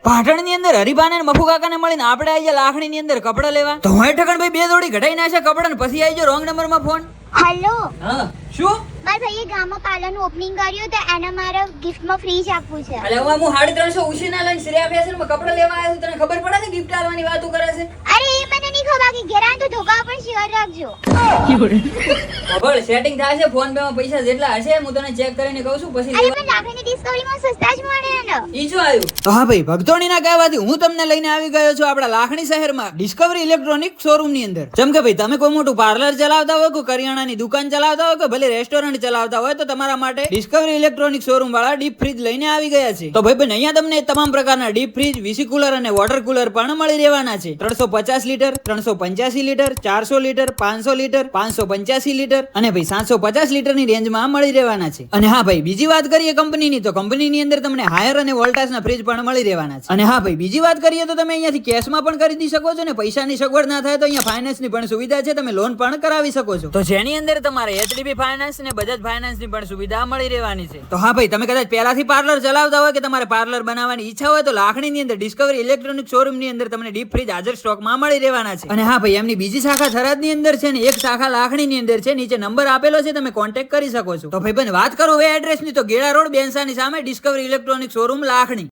પાટણની અંદર હરિભાને અને મફુ કાકાને મળીને આપણે આવી ગયા લાખણીની અંદર કપડા લેવા. તો હું ઠકણ ભાઈ બે જોડી ઘટાઈ નાખ્યા કપડા ને પછી આવી ગયો રોંગ નંબરમાં ફોન. હેલો, હા શું? મારા ભાઈએ ગામમાં પાર્લરનું ઓપનિંગ કર્યું તો એને મારે ગિફ્ટમાં ફ્રીજ આપવું છે. અલે હું 350 ઉછીના લઈને શ્રેયા ફેશનમાં કપડા લેવા આવ્યો છું. તને ખબર પડે ને ગિફ્ટ આલવાની વાતો કરે છે? અરે એ મને નહીં ખબર કે ઘેર આવીને તો ધોકા પણ શિવર રાખજો. ખબર સેટિંગ થાય છે ફોન પે માં પૈસા જેટલા હશે હું તને ચેક કરીને કહું છું પછી અરે પણ લાખની ડિસ્કવરીમાં સસ્તા જ મળે ને. ઈ શું આવ્યું? તો હા ભાઈ ભગતોણીના કહેવાથી હું તમને લઈને આવી ગયો છું આપણા લાખણી શહેરમાં ડિસ્કવરી ઇલેક્ટ્રોનિક શોરૂમ ની અંદર. જેમ કે ભાઈ તમે કોઈ મોટું પાર્લર ચલાવતા હોય, કોઈ કરિયાણાની દુકાન ચલાવતા હોય, કે ભલે રેસ્ટોરન્ટ ચલાવતા હોય તો તમારા માટે ડિસ્કવરી ઇલેક્ટ્રોનિક શોરૂમ વાળા ડીપ ફ્રીજ લઈને આવી ગયા છે. તો ભાઈ અહીંયા તમને તમામ પ્રકારના ડીપ ફ્રીજ, વીસી કુલર અને વોટર કુલર પણ મળી રહેવાના છે. 350 litre, 385 litre, 400 litre, 500 litre, 585 litre અને ભાઈ 750 લીટરની રેન્જમાં મળી રહેવાના છે. અને હા ભાઈ બીજી વાત કરીએ કંપનીની, તો કંપનીની અંદર તમને હાયર અને વોલ્ટાસના ફ્રીજ પણ મળી રહેવાના છે. અને હા ભાઈ બીજી વાત કરીએ તો તમે અહીંયાથી કેશમાં પણ ખરીદી શકો છો ને પૈસાની સગવડ ના થાય તો અહીંયા ફાઇનાન્સની પણ સુવિધા છે, તમે લોન પણ કરાવી શકો છો. તો જેની અંદર તમારે એચડીબી ફાઇનાન્સ ને બજાજ ફાઇનાન્સની પણ સુવિધા મળી રહેવાની છે. તો હા ભાઈ તમે કદાચ પહેલાથી પાર્લર ચલાવતા હોય કે તમારે પાર્લર બનાવવાની ઈચ્છા હોય તો લાખણીની અંદર ડિસ્કવરી ઇલેક્ટ્રોનિક શોરૂમની અંદર તમને ડીપ ફ્રીજ હાજર સ્ટોકમાં મળી રહેવાના છે. અને હા ભાઈ એમની બીજી શાખા થરાદની અંદર છે ને એક શાખા લાખણીની અંદર છે, નીચે નંબર આપેલો છે, તમે કોન્ટેક્ટ કરી શકો છો. તો ભાઈ વાત કરો હવે એડ્રેસની તો ગેડા રોડ બેનસાની સામે ડિસ્કવરી ઇલેક્ટ્રોનિક શોરૂમ લાખણી.